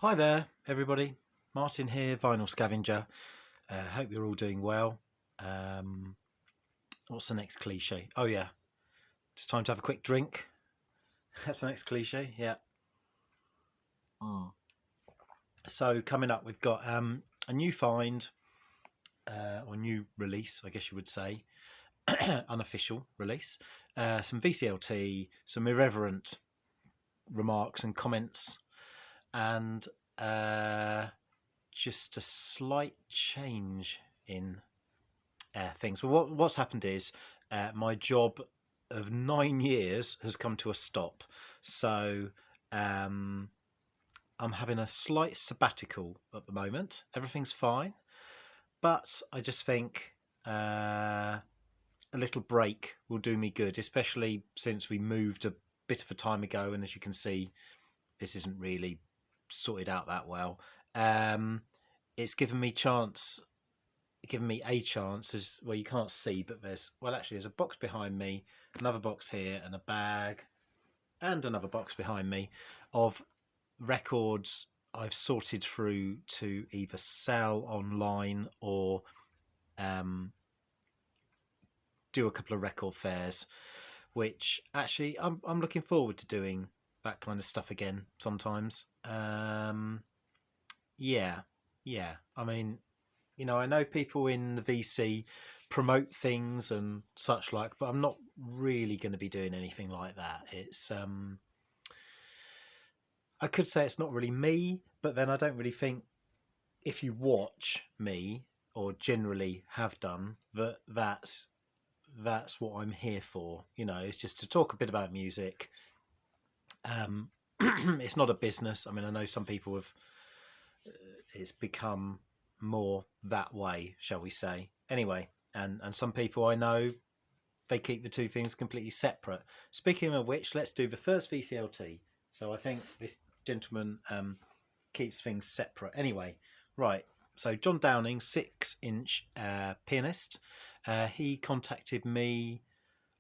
Hi there, everybody. Martin here, Vinyl Scavenger. Hope you're all doing well. Um, what's the next cliche? Oh, yeah, it's time to have a quick drink. That's the next cliche, yeah. Mm. So, coming up, we've got a new find, or new release, I guess you would say, unofficial release. Some VCLT, some irreverent remarks and comments, and just a slight change in things. Well, what's happened is my job of 9 years has come to a stop. So um, I'm having a slight sabbatical at the moment. Everything's fine, but I just think a little break will do me good, especially since we moved a bit of a time ago. And as you can see, this isn't really sorted out that well. Um, it's given me a chance as well. You can't see, but there's a box behind me, another box here, and a bag, and another box behind me of records I've sorted through to either sell online or um, do a couple of record fairs, which actually I'm looking forward to doing that kind of stuff again sometimes. Yeah, yeah. I mean, I know people in the VC promote things and such like, but I'm not really going to be doing anything like that. I could say it's not really me, but then I don't really think if you watch me or generally have done that's what I'm here for. It's just to talk a bit about music. Um, it's not a business. I mean, I know some people have. It's become more that way, shall we say? Anyway, and some people I know they keep the two things completely separate. Speaking of which, let's do the first VCLT. So I think this gentleman keeps things separate. Anyway, right. So John Downing, 6-inch pianist. He contacted me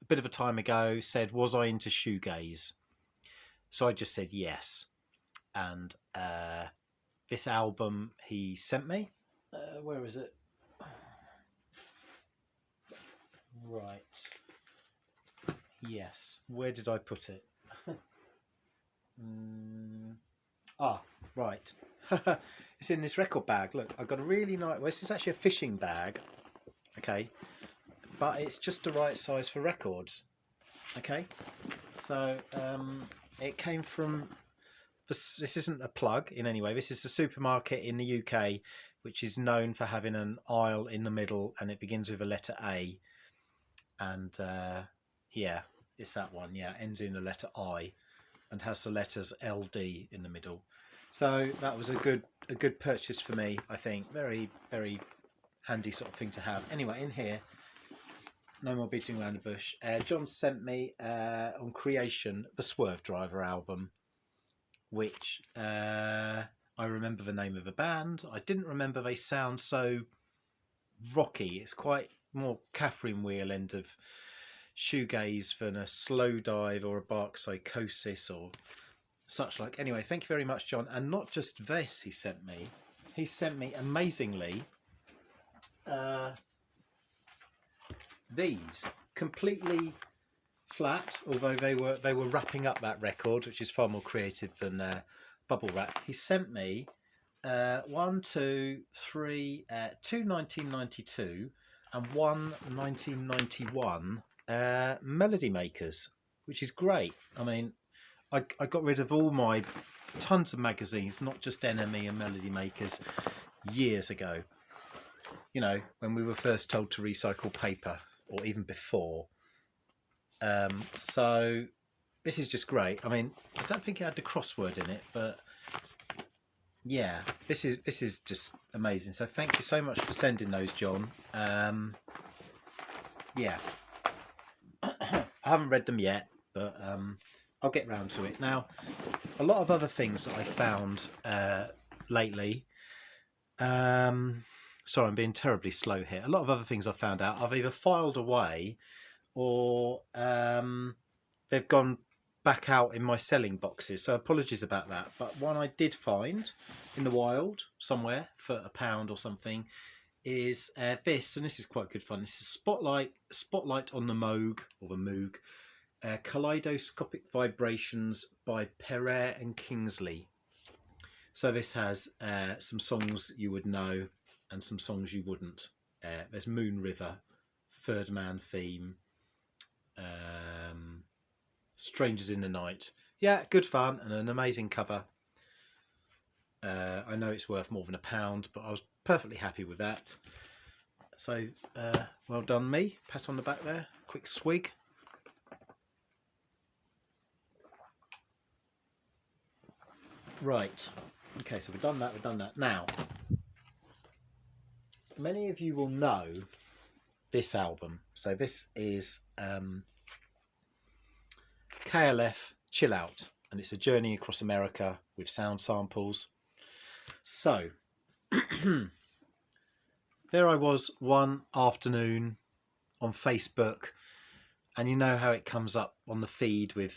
a bit of a time ago. Said, was I into shoegaze? So I just said yes. And this album he sent me. Where is it? Right. Yes. Where did I put it? Right. It's in this record bag. Look, I've got a really nice. Well, this is actually a fishing bag. Okay. But it's just the right size for records. Okay. So it came from. This isn't a plug in any way. This is a supermarket in the UK, which is known for having an aisle in the middle, and it begins with a letter A. And yeah, it's that one. Yeah, ends in the letter I, and has the letters LD in the middle. So that was a good purchase for me. I think very very handy sort of thing to have. Anyway, in here, no more beating around the bush. John sent me on Creation the Swerve Driver album, which I remember the name of the band. I didn't remember they sound so rocky. It's quite more Catherine Wheel end of shoegaze than a slow dive or a bark psychosis or such like. Anyway, thank you very much, John. And not just this he sent me amazingly these completely flat, although they were wrapping up that record, which is far more creative than bubble wrap. He sent me one, two, three, two 1992 and one 1991 Melody Makers, which is great. I mean, I got rid of all my tons of magazines, not just NME and Melody Makers, years ago. When we were first told to recycle paper, or even before. So this is just great. I mean, I don't think it had the crossword in it, but yeah, this is just amazing. So thank you so much for sending those, John. Yeah, I haven't read them yet, but I'll get round to it. Now, a lot of other things that I found lately. Sorry, I'm being terribly slow here. A lot of other things I found out I've either filed away or they've gone back out in my selling boxes, so apologies about that. But one I did find in the wild somewhere for £1 or something is this, and this is quite good fun. This is Spotlight on the Moog, or the Moog, Kaleidoscopic Vibrations by Perret and Kingsley. So this has some songs you would know and some songs you wouldn't. There's Moon River, Third Man Theme, Strangers in the Night. Yeah, good fun and an amazing cover. I know it's worth more than £1, but I was perfectly happy with that. So well done me. Pat on the back there. Quick swig. Right. Okay, so we've done that. Now, many of you will know this album. So this is KLF Chill Out, and it's a journey across America with sound samples. So there I was one afternoon on Facebook, and you know how it comes up on the feed with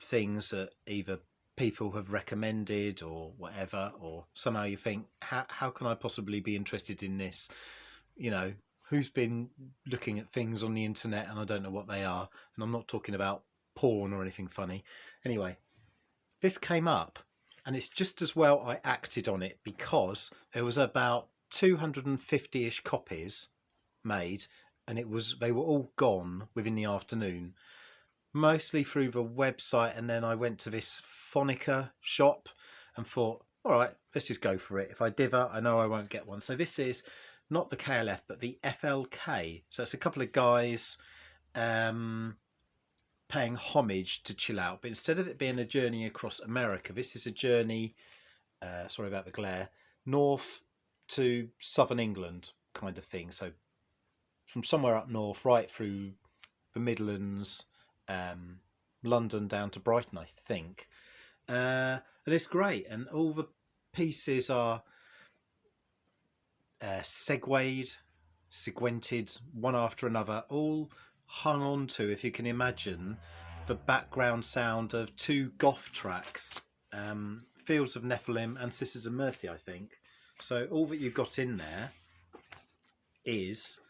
things that either people have recommended or whatever, or somehow you think, how can I possibly be interested in this? You know, who's been looking at things on the internet and I don't know what they are, and I'm not talking about porn or anything funny. Anyway, this came up, and it's just as well I acted on it, because there was about 250-ish copies made, and they were all gone within the afternoon, mostly through the website. And then I went to this Phonica shop and thought, all right, let's just go for it. If I dither, I know I won't get one. So this is not the KLF, but the FLK. So it's a couple of guys paying homage to Chill Out, but instead of it being a journey across America, this is a journey, sorry about the glare, north to southern England kind of thing. So from somewhere up north right through the Midlands, London down to Brighton, I think. And it's great, and all the pieces are segwented one after another, all hung on to, if you can imagine, the background sound of two goth tracks, Fields of Nephilim and Sisters of Mercy, I think. So all that you've got in there is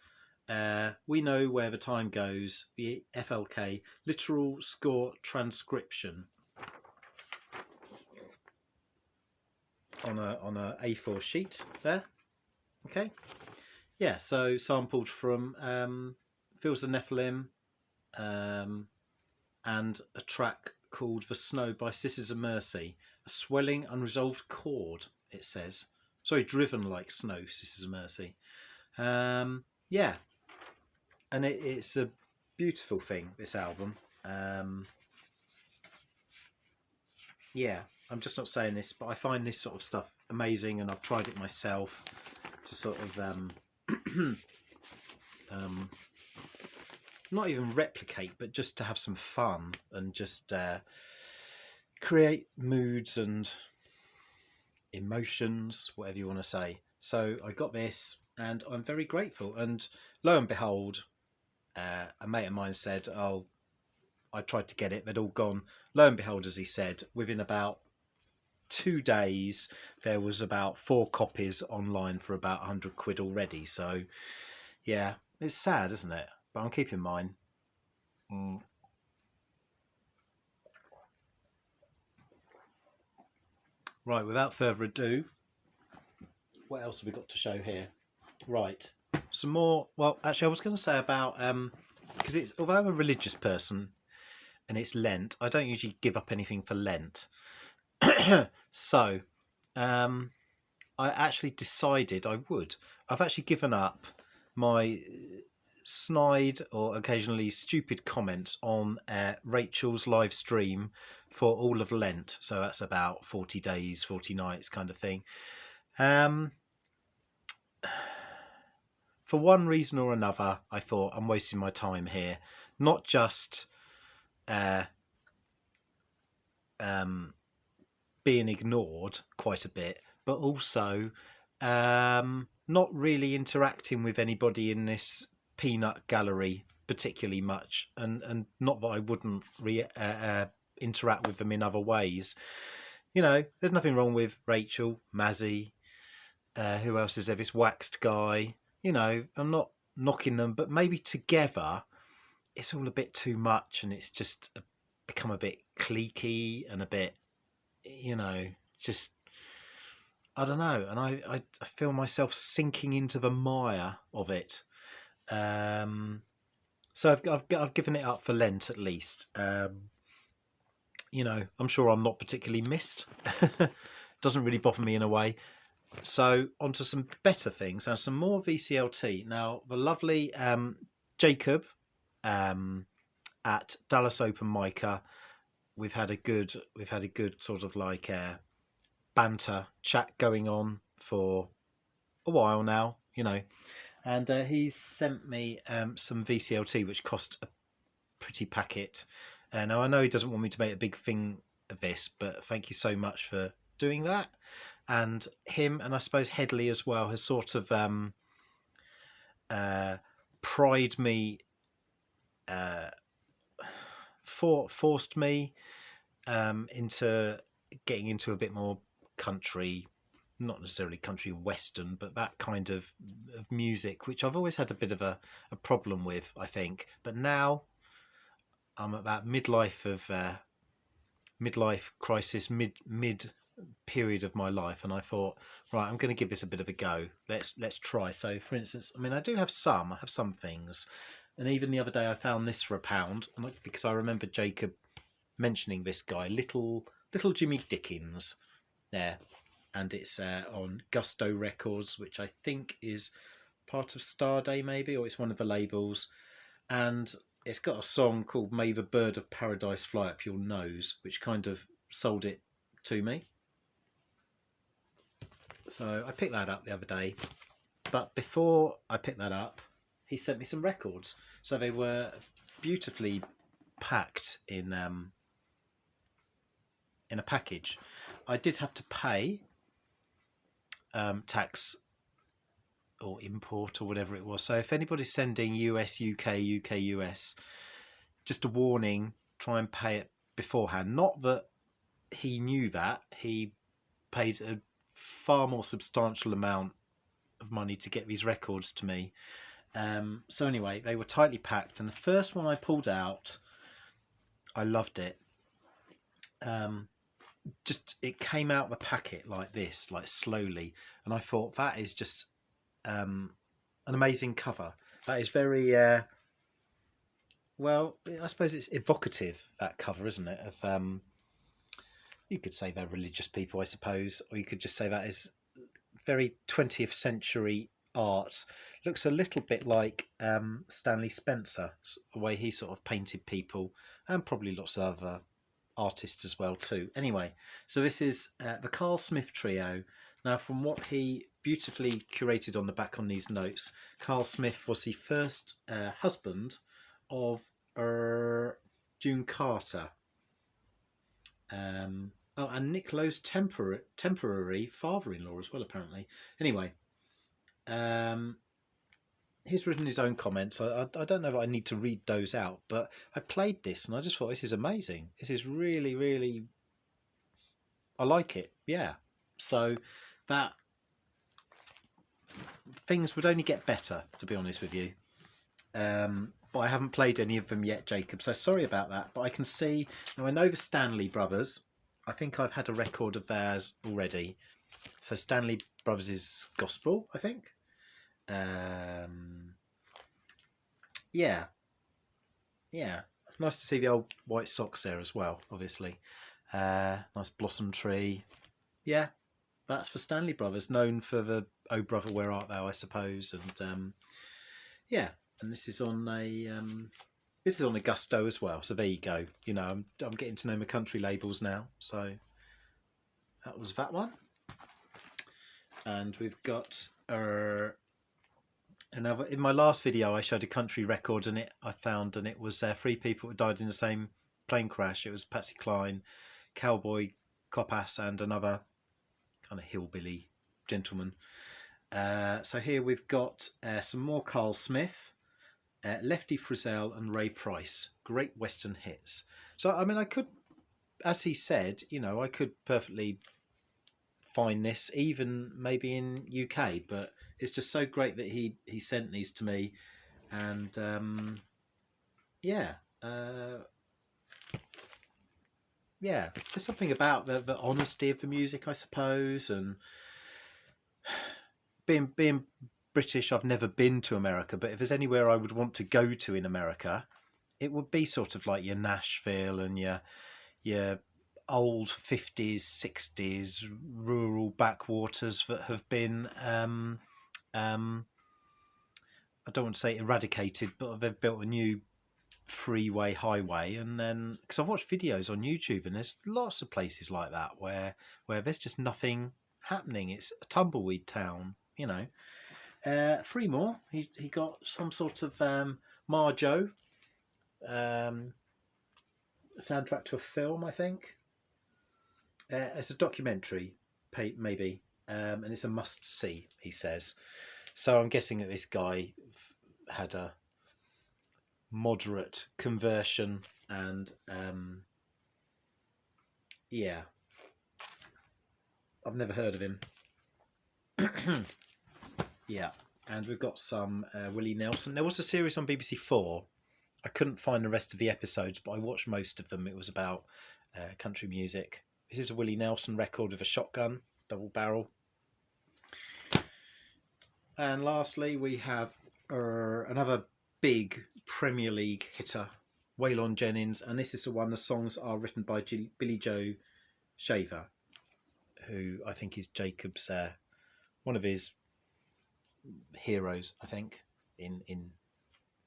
We Know Where the Time Goes, the FLK literal score transcription on a A4 sheet there. Okay, yeah, so sampled from Fields of Nephilim, and a track called The Snow by Sisters of Mercy, a swelling unresolved chord, it says. Sorry, driven like snow, Sisters of Mercy. Yeah, and it's a beautiful thing, this album. Yeah, I'm just not saying this, but I find this sort of stuff amazing, and I've tried it myself to sort of not even replicate, but just to have some fun and just create moods and emotions, whatever you want to say. So I got this, and I'm very grateful. And lo and behold, a mate of mine said, oh, I tried to get it, they'd all gone. Lo and behold, as he said, within about 2 days there was about 4 copies online for about £100 already. So yeah, it's sad, isn't it? But I'm keeping mine. Right, without further ado, what else have we got to show here? Right, some more. Well, actually, I was going to say about because although I'm a religious person and it's Lent, I don't usually give up anything for Lent. So I actually decided I would. I've actually given up my snide or occasionally stupid comments on Rachel's live stream for all of Lent. So that's about 40 days, 40 nights kind of thing. For one reason or another, I thought I'm wasting my time here. Not just being ignored quite a bit, but also not really interacting with anybody in this Peanut Gallery particularly much, and not that I wouldn't interact with them in other ways. You know, there's nothing wrong with Rachel, Mazzy, who else is there? This Waxed guy. You know, I'm not knocking them, but maybe together it's all a bit too much, and it's just become a bit cliquey and a bit, you know, just I don't know. And I feel myself sinking into the mire of it. So I've given it up for Lent at least. You know, I'm sure I'm not particularly missed. Doesn't really bother me in a way. So onto some better things and some more VCLT. Now the lovely Jacob at Dallas Open Mica, we've had a good sort of like banter chat going on for a while now, you know, and he's sent me some VCLT which cost a pretty packet. Now I know he doesn't want me to make a big thing of this, but thank you so much for doing that. And him, and I suppose Headley as well, has sort of pried me, forced me into getting into a bit more country, not necessarily country western, but that kind of music, which I've always had a bit of a problem with, I think. But now I'm at that midlife crisis, mid period of my life, and I thought, right, I'm going to give this a bit of a go. Let's try. So, for instance, I mean, I have some things, and even the other day I found this for £1, and because I remember Jacob mentioning this guy, little Jimmy Dickens, there, and it's on Gusto Records, which I think is part of Starday maybe, or it's one of the labels, and it's got a song called "May the Bird of Paradise Fly Up Your Nose," which kind of sold it to me. So I picked that up the other day, but before I picked that up, he sent me some records. So they were beautifully packed in a package. I did have to pay tax or import or whatever it was. So if anybody's sending US, UK, US, just a warning, try and pay it beforehand. Not that he knew that. He paid a far more substantial amount of money to get these records to me. So anyway, they were tightly packed, and the first one I pulled out, I loved it. Just it came out the packet like this, like slowly, and I thought that is just an amazing cover. That is very well, I suppose it's evocative, that cover, isn't it? Of you could say they're religious people, I suppose, or you could just say that is very 20th century art. Looks a little bit like Stanley Spencer, the way he sort of painted people, and probably lots of other artists as well too. Anyway, so this is the Carl Smith Trio. Now, from what he beautifully curated on the back on these notes, Carl Smith was the first husband of June Carter. And Nick Lowe's temporary father-in-law as well, apparently. Anyway, he's written his own comments. I don't know if I need to read those out, but I played this and I just thought, this is amazing. This is really, really, I like it. Yeah. So that things would only get better, to be honest with you. But I haven't played any of them yet, Jacob. So sorry about that. But I can see, now I know the Stanley Brothers. I think I've had a record of theirs already. So Stanley Brothers' Gospel, I think. Yeah. Nice to see the old White Sox there as well, obviously. Nice Blossom Tree. Yeah, that's for Stanley Brothers, known for the "Oh Brother, Where Art Thou," I suppose. And yeah, and this is on a Gusto as well. So there you go. You know, I'm getting to know my country labels now. So that was that one. And we've got another. In my last video, I showed a country record, and I found it was 3 people who died in the same plane crash. It was Patsy Cline, Cowboy Copass, and another kind of hillbilly gentleman. So here we've got some more Carl Smith. Lefty Frizzell and Ray Price, great Western hits. So I mean, I could, as he said, you know, I could perfectly find this even maybe in UK, but it's just so great that he sent these to me, and yeah. Yeah, there's something about the honesty of the music, I suppose, and being British. I've never been to America, but if there's anywhere I would want to go to in America, it would be sort of like your Nashville and your old 50s, 60s rural backwaters that have been I don't want to say eradicated, but they've built a new freeway highway, and then because I've watched videos on YouTube and there's lots of places like that where there's just nothing happening. It's a tumbleweed town, you know. Freemore, he got some sort of Marjo soundtrack to a film, I think. It's a documentary, maybe, and it's a must see, he says. So I'm guessing that this guy had a moderate conversion, and yeah, I've never heard of him. Yeah, and we've got some Willie Nelson. There was a series on BBC4. I couldn't find the rest of the episodes, but I watched most of them. It was about country music. This is a Willie Nelson record with a shotgun, double barrel. And lastly, we have another big Premier League hitter, Waylon Jennings, and this is the one. The songs are written by Billy Joe Shaver, who I think is Jacob's one of his heroes, I think, in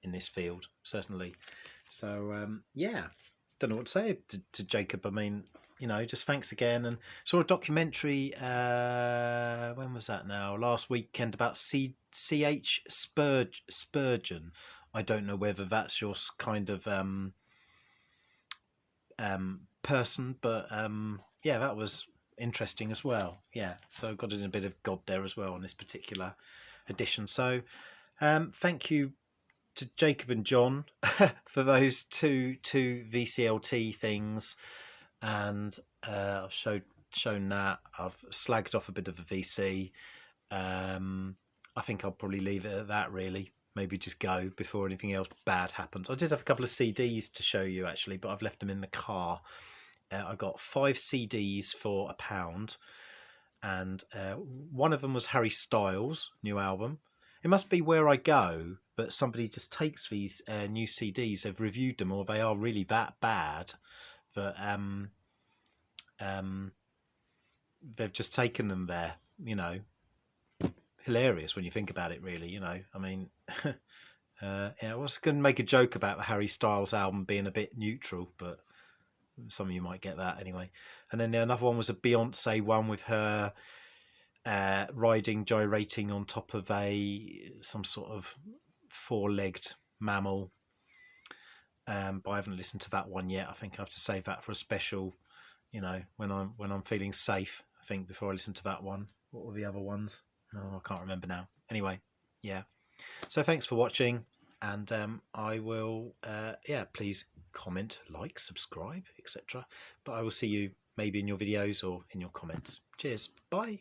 this field, certainly. So yeah, don't know what to say to Jacob. I mean, you know, just thanks again. And saw a documentary, when was that now? Last weekend, about C.H. Spurgeon. I don't know whether that's your kind of person, but yeah, that was interesting as well. Yeah, so got in a bit of God there as well on this particular edition. So thank you to Jacob and John for those two VCLT things, and I've shown that. I've slagged off a bit of the VC. I think I'll probably leave it at that, really. Maybe just go before anything else bad happens. I did have a couple of CDs to show you, actually, but I've left them in the car. I got 5 CDs for £1, and one of them was Harry Styles' new album. It must be Where I Go that somebody just takes these new CDs. They've reviewed them, or they are really that bad that they've just taken them there. You know, hilarious when you think about it. Really, you know. I mean, yeah, I was going to make a joke about the Harry Styles album being a bit neutral, but some of you might get that anyway. And then another one was a Beyonce one with her gyrating on top of some sort of 4-legged mammal. But I haven't listened to that one yet. I think I have to save that for a special, you know, when I'm feeling safe, I think, before I listen to that one. What were the other ones? Oh, I can't remember now. Anyway, yeah. So thanks for watching, and I will, yeah, please comment, like, subscribe, etc. But I will see you maybe in your videos or in your comments. Cheers. Bye.